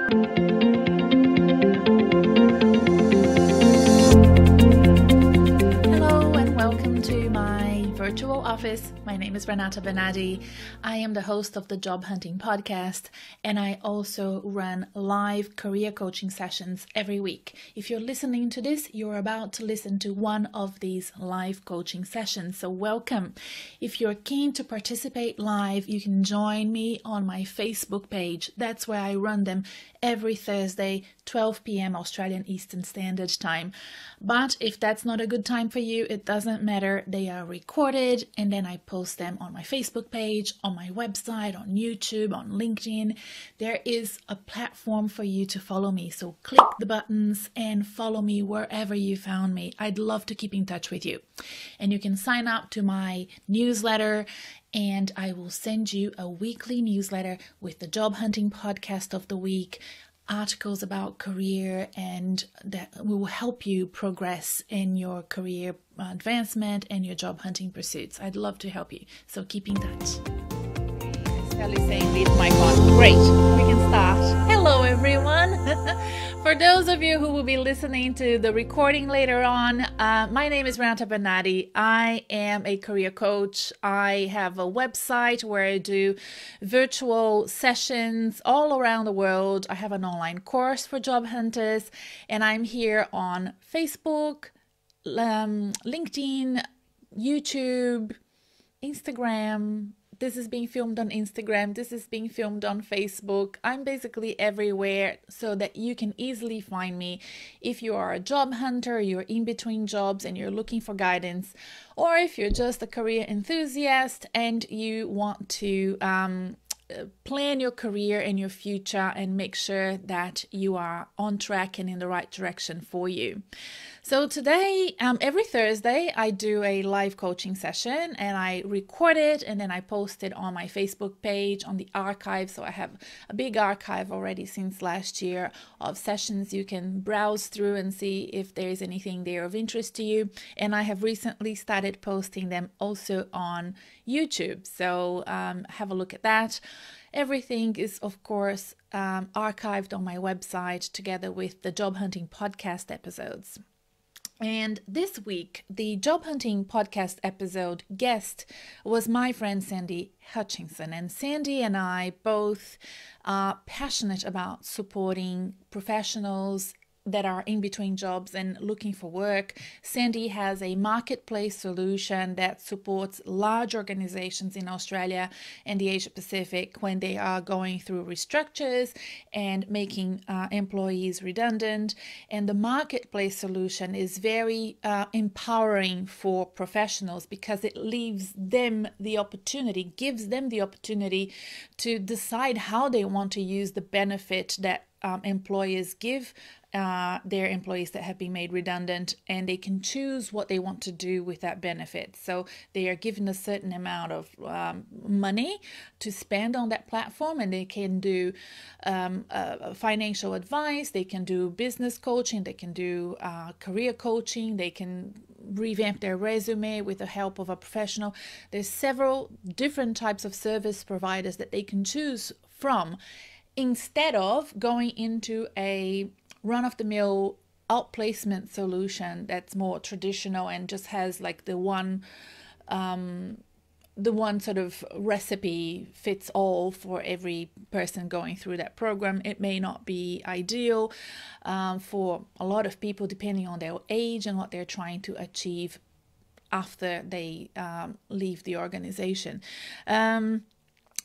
Hello and welcome to my virtual office. My name is Renata Bernardi. I am the host of the Job Hunting Podcast, and I also run live career coaching sessions every week. If you're listening to this, you're about to listen to one of these live coaching sessions, so welcome. If you're keen to participate live, you can join me on my Facebook page. That's where I run them every Thursday, 12 p.m. Australian Eastern Standard Time. But if that's not a good time for you, it doesn't matter. They are recorded and then I post them on my Facebook page, on my website, on YouTube, on LinkedIn. There is a platform for you to follow me. So click the buttons and follow me wherever you found me. I'd love to keep in touch with you. And you can sign up to my newsletter, and I will send you a weekly newsletter with the Job Hunting Podcast of the week, articles about career, and that will help you progress in your career advancement and your job hunting pursuits. I'd love to help you, so keep in touch. Kelly saying leave my phone. Great, we can start. Hello everyone. For those of you who will be listening to the recording later on, my name is Renata Bernardi. I am a career coach. I have a website where I do virtual sessions all around the world. I have an online course for job hunters, and I'm here on Facebook, LinkedIn, YouTube, Instagram. This is being filmed on Instagram. This is being filmed on Facebook. I'm basically everywhere so that you can easily find me if you are a job hunter, you're in between jobs and you're looking for guidance, or if you're just a career enthusiast and you want to plan your career and your future and make sure that you are on track and in the right direction for you. So today, every Thursday, I do a live coaching session and I record it and then I post it on my Facebook page on the archive. So I have a big archive already since last year of sessions you can browse through and see if there's anything there of interest to you. And I have recently started posting them also on YouTube. So have a look at that. Everything is, of course, archived on my website together with the Job Hunting Podcast episodes. And this week, the Job Hunting Podcast episode guest was my friend Sandy Hutchinson. And Sandy and I both are passionate about supporting professionals that are in between jobs and looking for work. Sandy has a marketplace solution that supports large organizations in Australia and the Asia Pacific when they are going through restructures and making employees redundant. And the marketplace solution is very empowering for professionals because it leaves them the opportunity, gives them the opportunity to decide how they want to use the benefit that employers give their employees that have been made redundant, and they can choose what they want to do with that benefit. So they are given a certain amount of money to spend on that platform, and they can do financial advice, they can do business coaching, they can do career coaching, they can revamp their resume with the help of a professional. There's several different types of service providers that they can choose from, instead of going into a run-of-the-mill outplacement solution that's more traditional and just has like the one sort of recipe fits all for every person going through that program. It may not be ideal for a lot of people depending on their age and what they're trying to achieve after they leave the organization.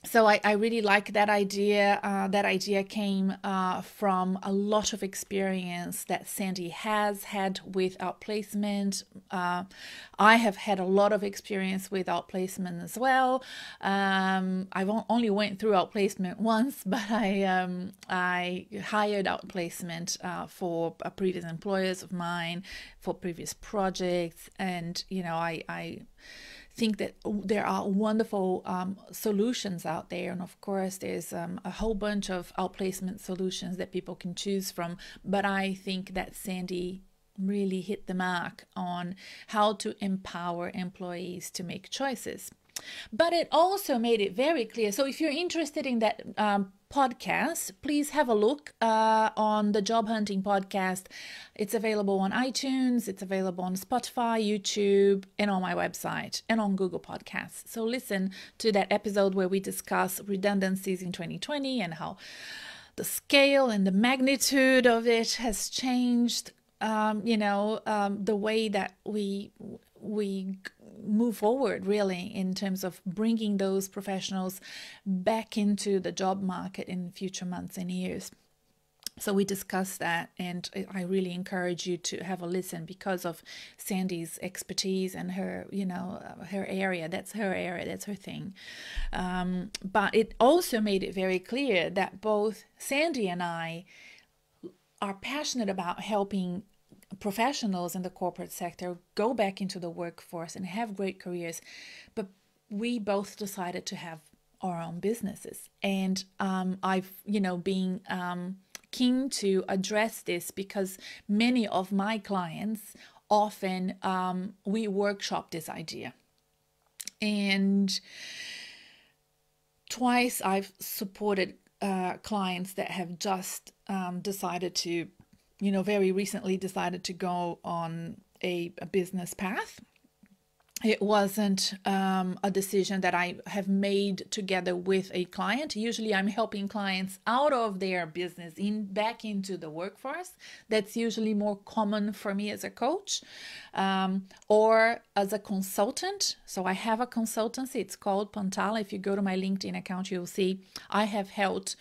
So I really like that idea. That idea came from a lot of experience that Sandy has had with outplacement. I have had a lot of experience with outplacement as well. I've only went through outplacement once, but I hired outplacement for previous employers of mine, for previous projects, and I think that there are wonderful solutions out there, and of course there's a whole bunch of outplacement solutions that people can choose from, but I think that Sandy really hit the mark on how to empower employees to make choices. But it also made it very clear. So if you're interested in that podcast, please have a look on the Job Hunting podcast. It's available on iTunes, it's available on Spotify, YouTube, and on my website and on Google Podcasts. So listen to that episode where we discuss redundancies in 2020 and how the scale and the magnitude of it has changed, the way that we move forward, really, in terms of bringing those professionals back into the job market in future months and years. So we discussed that, and I really encourage you to have a listen because of Sandy's expertise and her, her area. That's her area, that's her thing. But it also made it very clear that both Sandy and I are passionate about helping professionals in the corporate sector go back into the workforce and have great careers, but we both decided to have our own businesses. And I've been keen to address this because many of my clients often we workshop this idea, and twice I've supported clients that have just decided to very recently decided to go on a business path. It wasn't a decision that I have made together with a client. Usually I'm helping clients out of their business back into the workforce. That's usually more common for me as a coach or as a consultant. So I have a consultancy. It's called Pantala. If you go to my LinkedIn account, you'll see I have helped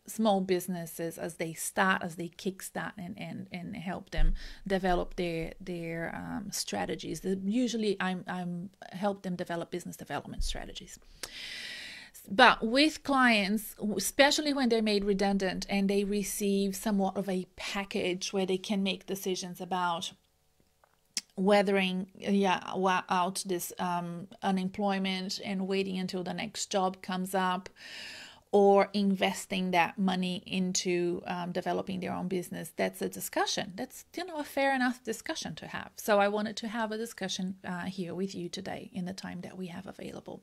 small businesses as they start, as they kickstart, and help them develop their strategies. Usually I'm help them develop business development strategies. But with clients, especially when they're made redundant and they receive somewhat of a package where they can make decisions about weathering out this unemployment and waiting until the next job comes up, or investing that money into developing their own business, that's a discussion. That's a fair enough discussion to have. So I wanted to have a discussion here with you today in the time that we have available.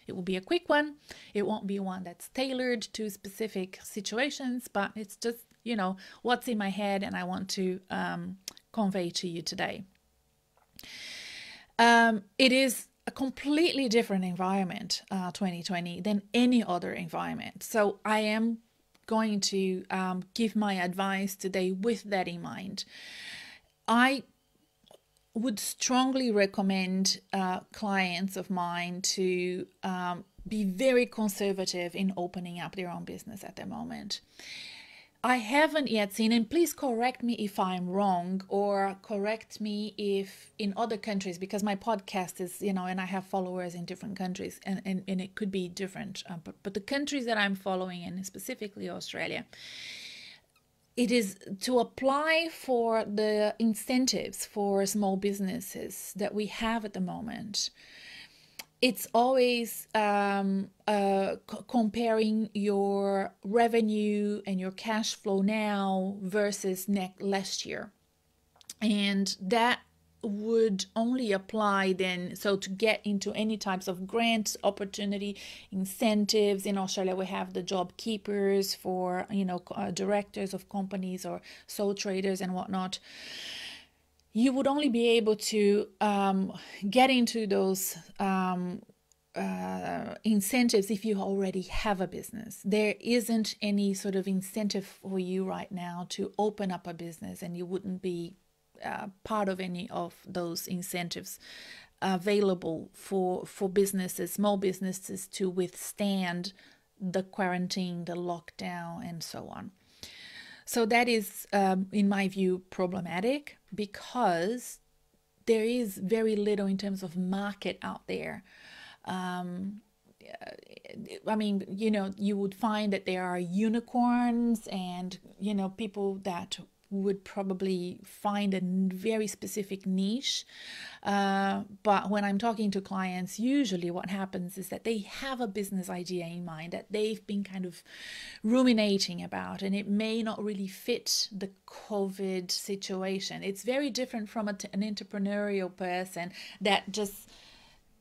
It will be a quick one. It won't be one that's tailored to specific situations, but it's just what's in my head and I want to convey to you today. It is a completely different environment, 2020, than any other environment. So I am going to give my advice today with that in mind. I would strongly recommend clients of mine to be very conservative in opening up their own business at the moment. I haven't yet seen, and please correct me if I'm wrong, or correct me if in other countries, because my podcast is, and I have followers in different countries, and it could be different. But the countries that I'm following, and specifically Australia, it is to apply for the incentives for small businesses that we have at the moment. It's always comparing your revenue and your cash flow now versus last year. And that would only apply then, so to get into any types of grants, opportunity, incentives. In Australia, we have the job keepers for, directors of companies or sole traders and whatnot. You would only be able to get into those incentives if you already have a business. There isn't any sort of incentive for you right now to open up a business, and you wouldn't be part of any of those incentives available for businesses, small businesses, to withstand the quarantine, the lockdown, and so on. So that is, in my view, problematic because there is very little in terms of market out there. I mean, you would find that there are unicorns and, people that would probably find a very specific niche. But when I'm talking to clients, usually what happens is that they have a business idea in mind that they've been kind of ruminating about, and it may not really fit the COVID situation. It's very different from an entrepreneurial person that just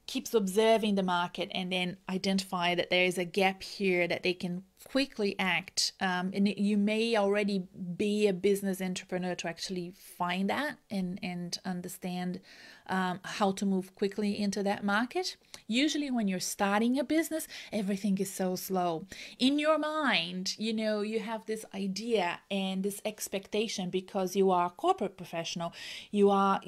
keeps observing the market and then identify that there is a gap here, that they can quickly act. And you may already be a business entrepreneur to actually find that and understand how to move quickly into that market. Usually when you're starting a business, everything is so slow. In your mind, you have this idea and this expectation because you are a corporate professional. You are,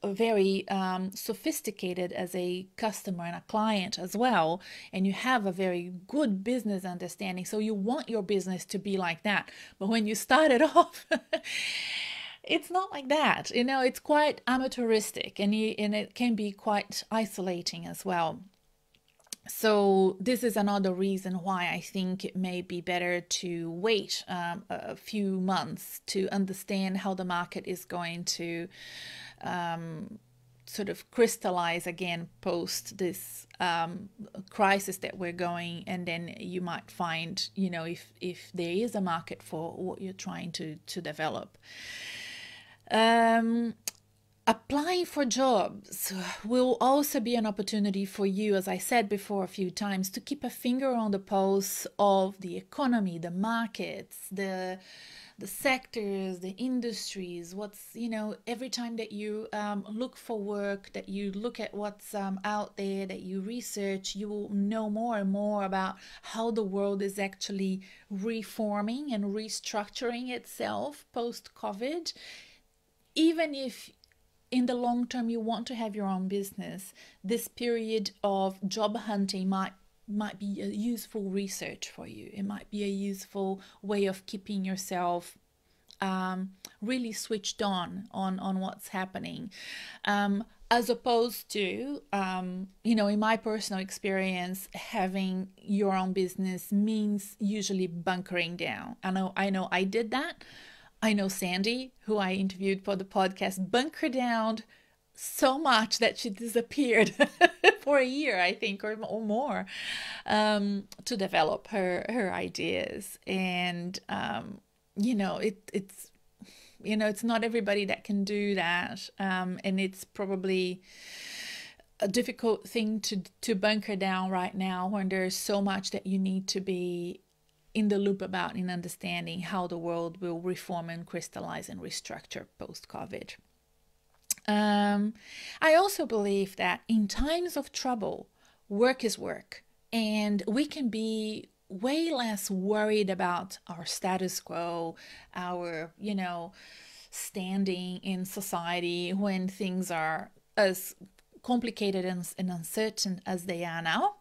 very sophisticated as a customer and a client as well. And you have a very good business understanding. So you want your business to be like that. But when you start it off, it's not like that. It's quite amateuristic and it can be quite isolating as well. So this is another reason why I think it may be better to wait a few months to understand how the market is going to sort of crystallize again post this crisis that we're going, and then you might find, if there is a market for what you're trying to develop. Applying for jobs will also be an opportunity for you, as I said before a few times, to keep a finger on the pulse of the economy, the markets, the sectors, the industries. What's, every time that you look for work, that you look at what's out there, that you research, you will know more and more about how the world is actually reforming and restructuring itself post-COVID. Even if in the long term you want to have your own business, this period of job hunting might be a useful research for you. It might be a useful way of keeping yourself really switched on what's happening. As opposed to, in my personal experience, having your own business means usually bunkering down. I know I did that. I know Sandy, who I interviewed for the podcast, bunkered down so much that she disappeared for a year, I think, or more, to develop her ideas. And, it's not everybody that can do that. And it's probably a difficult thing to bunker down right now when there's so much that you need to be in the loop about, in understanding how the world will reform and crystallize and restructure post-COVID. I also believe that in times of trouble, work is work, and we can be way less worried about our status quo, our, standing in society when things are as complicated and uncertain as they are now.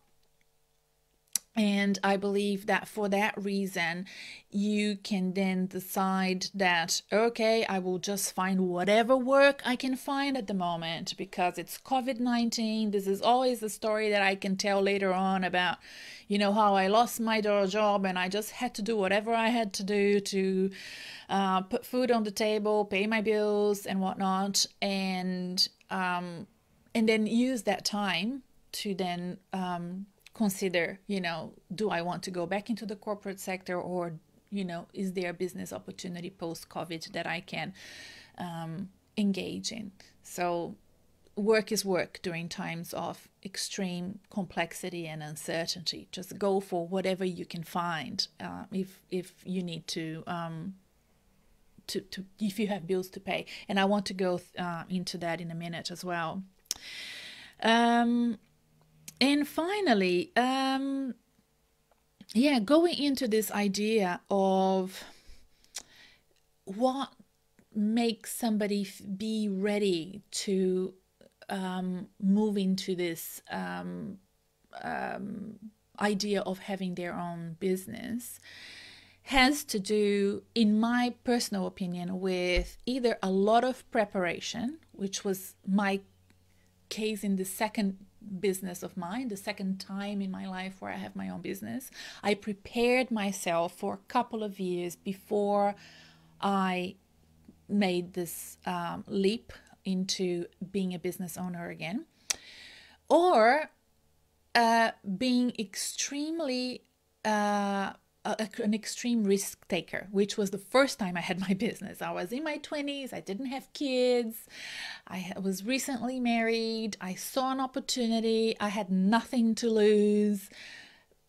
And I believe that for that reason, you can then decide that, okay, I will just find whatever work I can find at the moment because it's COVID-19. This is always a story that I can tell later on about, how I lost my job and I just had to do whatever I had to do to put food on the table, pay my bills and whatnot, and then use that time to then consider, do I want to go back into the corporate sector, or, is there a business opportunity post-COVID that I can engage in? So work is work during times of extreme complexity and uncertainty. Just go for whatever you can find if you need to if you have bills to pay. And I want to go into that in a minute as well. And finally, going into this idea of what makes somebody be ready to move into this idea of having their own business has to do, in my personal opinion, with either a lot of preparation, which was my case in the second business of mine, the second time in my life where I have my own business. I prepared myself for a couple of years before I made this leap into being a business owner again, or being extremely an extreme risk taker, which was the first time I had my business. I was in my 20s, I didn't have kids, I was recently married, I saw an opportunity, I had nothing to lose.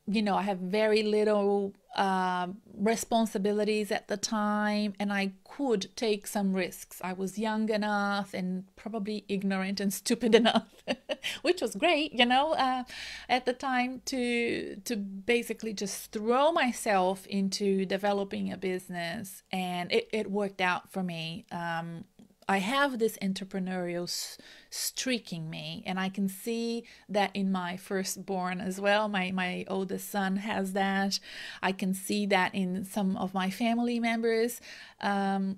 You know, I have very little responsibilities at the time, and I could take some risks. I was young enough and probably ignorant and stupid enough, which was great, you know, at the time to basically just throw myself into developing a business, and it worked out for me. I have this entrepreneurial streak in me, and I can see that in my firstborn as well. My oldest son has that. I can see that in some of my family members.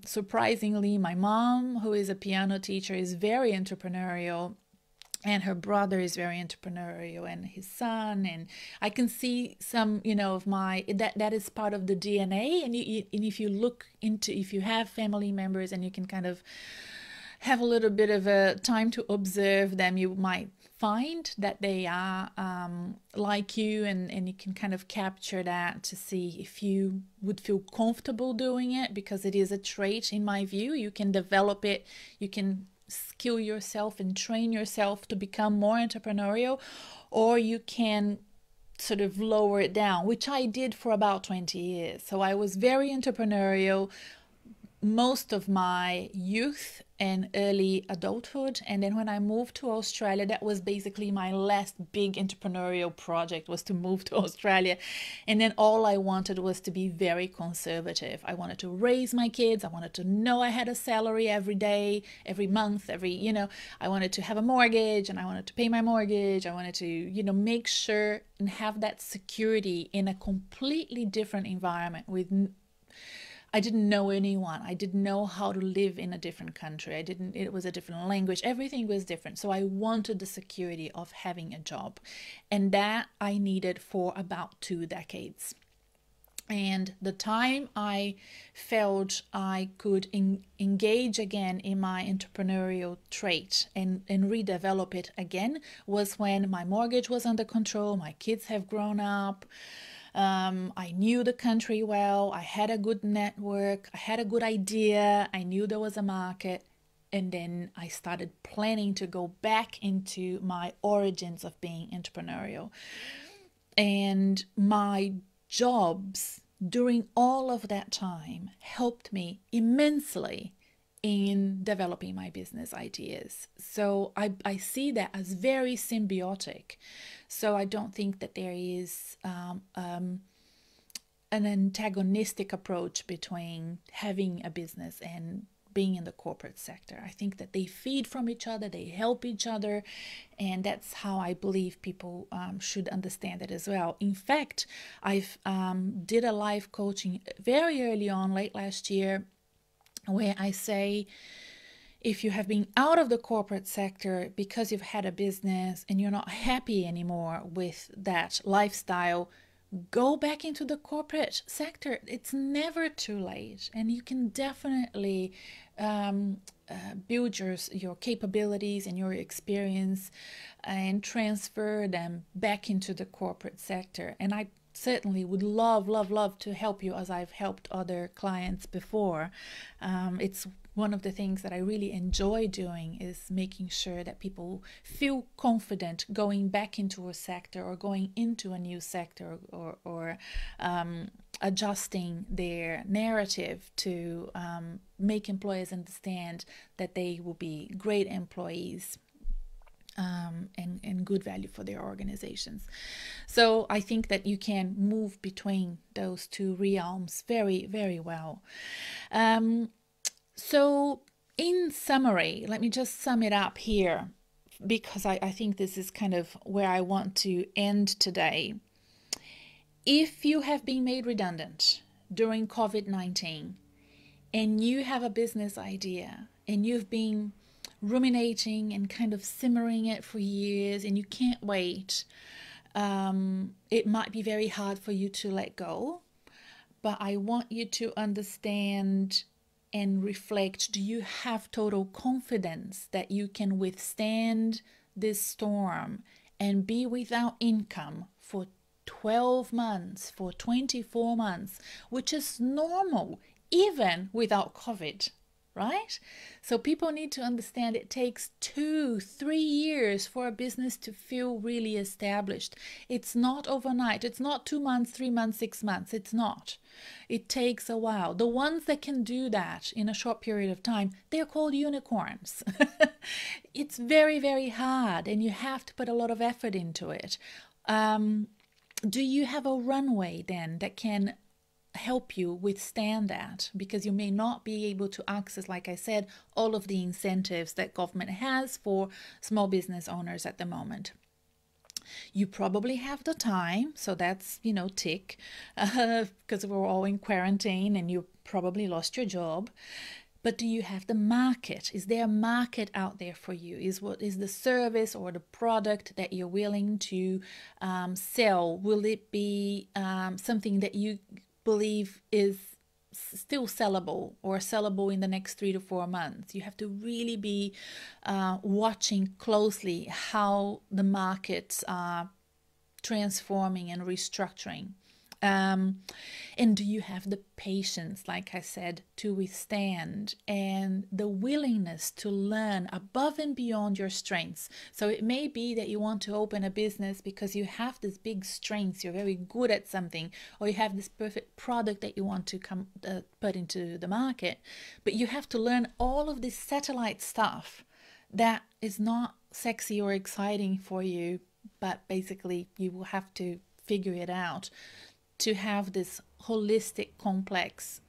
Surprisingly, my mom, who is a piano teacher, is very entrepreneurial. And her brother is very entrepreneurial, and his son, and I can see some, you know, of my that is part of the DNA. And if you look into, if you have family members and you can kind of have a little bit of a time to observe them, you might find that they are like you, and you can kind of capture that to see if you would feel comfortable doing it, because it is a trait in my view. You can develop it, you can skill yourself and train yourself to become more entrepreneurial, or you can sort of lower it down, which I did for about 20 years. So I was very entrepreneurial most of my youth and early adulthood, and then when I moved to Australia, that was basically my last big entrepreneurial project, was to move to Australia. And then all I wanted was to be very conservative. I wanted to raise my kids, I wanted to know I had a salary every day, every month, every, you know, I wanted to have a mortgage, and I wanted to pay my mortgage. I wanted to, you know, make sure and have that security in a completely different environment. I didn't know anyone. I didn't know how to live in a different country. It was a different language. Everything was different. So I wanted the security of having a job. And that I needed for about 2 decades. And the time I felt I could engage again in my entrepreneurial trait and redevelop it again was when my mortgage was under control, my kids have grown up. I knew the country well, I had a good network, I had a good idea, I knew there was a market, and then I started planning to go back into my origins of being entrepreneurial. And my jobs during all of that time helped me immensely in developing my business ideas. So I see that as very symbiotic. So I don't think that there is an antagonistic approach between having a business and being in the corporate sector. I think that they feed from each other, they help each other, and that's how I believe people should understand it as well. In fact, I've did a live coaching very early on, late last year, where I say, if you have been out of the corporate sector because you've had a business and you're not happy anymore with that lifestyle, go back into the corporate sector. It's never too late, and you can definitely build your capabilities and your experience and transfer them back into the corporate sector. And I certainly would love to help you, as I've helped other clients before. It's one of the things that I really enjoy doing, is making sure that people feel confident going back into a sector or going into a new sector, or adjusting their narrative to make employers understand that they will be great employees and good value for their organizations. So I think that you can move between those two realms very, very well. So in summary, let me just sum it up here, because I think this is kind of where I want to end today. If you have been made redundant during COVID-19 and you have a business idea and you've been ruminating and kind of simmering it for years and you can't wait, it might be very hard for you to let go. But I want you to understand and reflect, do you have total confidence that you can withstand this storm and be without income for 12 months, for 24 months, which is normal even without COVID, right? So people need to understand it takes 2-3 years for a business to feel really established. It's not overnight. It's not 2 months, 3 months, 6 months. It's not. It takes a while. The ones that can do that in a short period of time, they're called unicorns. It's very, very hard, and you have to put a lot of effort into it. Do you have a runway then that can help you withstand that? Because you may not be able to access, like I said, all of the incentives that government has for small business owners at the moment. You probably have the time, so that's, tick, because we're all in quarantine and you probably lost your job. But do you have the market? Is there a market out there for you? Is the service or the product that you're willing to sell? Will it be something that you believe is still sellable or sellable in the next 3 to 4 months? You have to really be watching closely how the markets are transforming and restructuring. And do you have the patience, like I said, to withstand, and the willingness to learn above and beyond your strengths? So it may be that you want to open a business because you have this big strengths, you're very good at something, or you have this perfect product that you want to put into the market, but you have to learn all of this satellite stuff that is not sexy or exciting for you, but basically you will have to figure it out to have this holistic, complex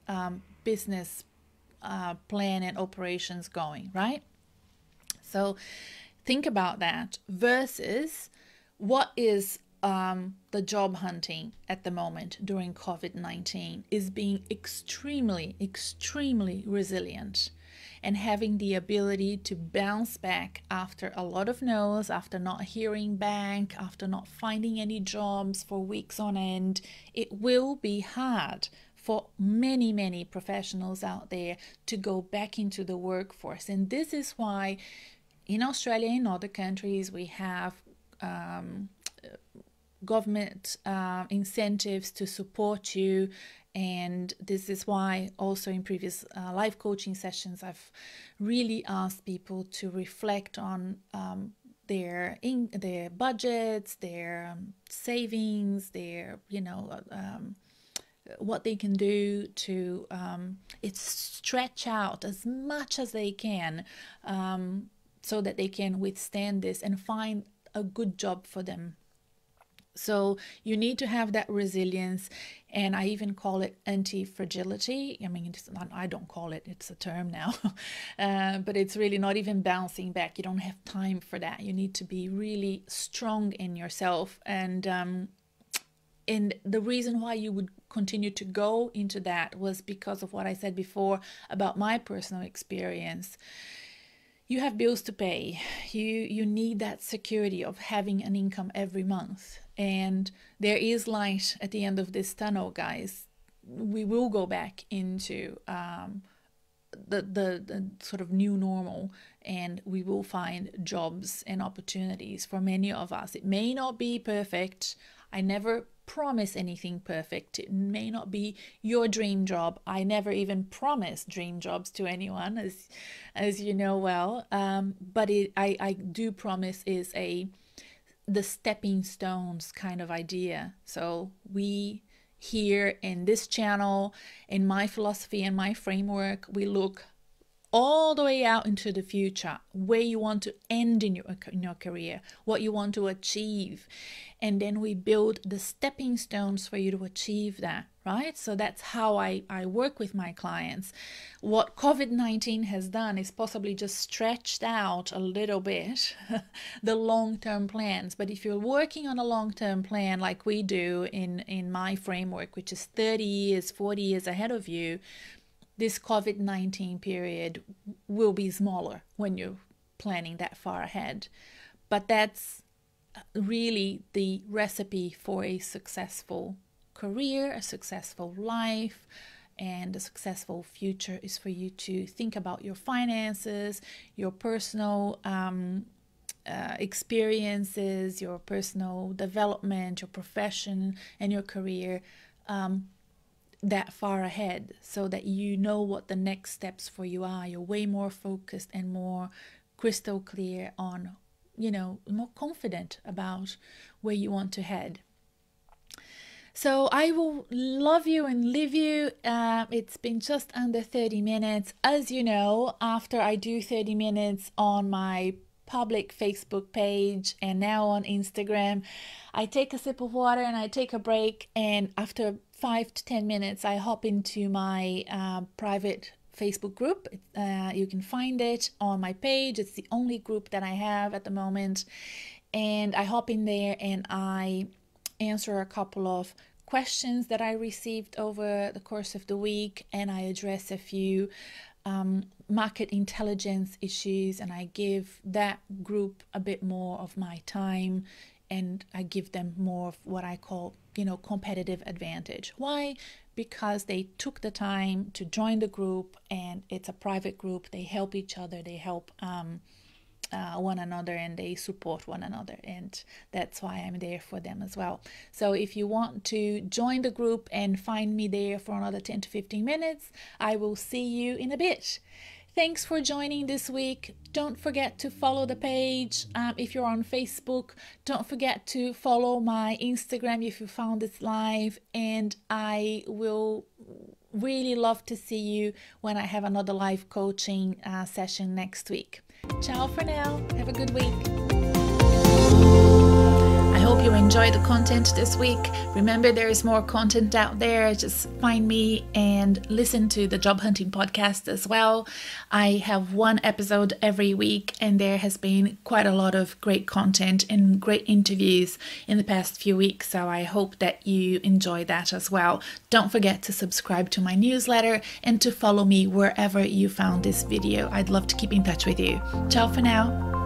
business plan and operations going, right? So think about that versus what is the job hunting at the moment during COVID-19 is being extremely, extremely resilient and having the ability to bounce back after a lot of no's, after not hearing back, after not finding any jobs for weeks on end. It will be hard for many, many professionals out there to go back into the workforce. And this is why in Australia and other countries we have government incentives to support you. And this is why also in previous life coaching sessions, I've really asked people to reflect on their budgets, their savings, their, what they can do to stretch out as much as they can so that they can withstand this and find a good job for them. So you need to have that resilience, and I even call it anti-fragility. I mean, I don't call it, it's a term now, but it's really not even bouncing back. You don't have time for that. You need to be really strong in yourself. And the reason why you would continue to go into that was because of what I said before about my personal experience. You have bills to pay. You need that security of having an income every month. And there is light at the end of this tunnel, guys. We will go back into the sort of new normal, and we will find jobs and opportunities for many of us. It may not be perfect. I never promise anything perfect. It may not be your dream job. I never even promise dream jobs to anyone, as you know well. But I do promise is the stepping stones kind of idea. So we here in this channel, in my philosophy and my framework, we look all the way out into the future, where you want to end in your career, what you want to achieve. And then we build the stepping stones for you to achieve that, right? So that's how I work with my clients. What COVID-19 has done is possibly just stretched out a little bit the long-term plans. But if you're working on a long-term plan like we do in my framework, which is 30 years, 40 years ahead of you, this COVID-19 period will be smaller when you're planning that far ahead. But that's really the recipe for a successful career, a successful life, and a successful future is for you to think about your finances, your personal experiences, your personal development, your profession, and your career that far ahead, so that you know what the next steps for you are. You're way more focused and more crystal clear on, more confident about where you want to head. So I will love you and leave you. It's been just under 30 minutes. As you know, after I do 30 minutes on my public Facebook page and now on Instagram, I take a sip of water and I take a break, and after 5 to 10 minutes I hop into my private Facebook group. You can find it on my page. It's the only group that I have at the moment, and I hop in there and I answer a couple of questions that I received over the course of the week, and I address a few market intelligence issues, and I give that group a bit more of my time, and I give them more of what I call, competitive advantage. Why? Because they took the time to join the group, and it's a private group. They help each other, they help one another, and they support one another, and that's why I'm there for them as well. So if you want to join the group and find me there for another 10 to 15 minutes, I will see you in a bit. Thanks for joining this week. Don't forget to follow the page if you're on Facebook. Don't forget to follow my Instagram if you found this live, and I will really love to see you when I have another live coaching session next week. Ciao for now. Have a good week. I hope you enjoyed the content this week. Remember, there is more content out there. Just find me and listen to the Job Hunting Podcast as well. I have one episode every week, and there has been quite a lot of great content and great interviews in the past few weeks. So I hope that you enjoy that as well. Don't forget to subscribe to my newsletter and to follow me wherever you found this video. I'd love to keep in touch with you. Ciao for now.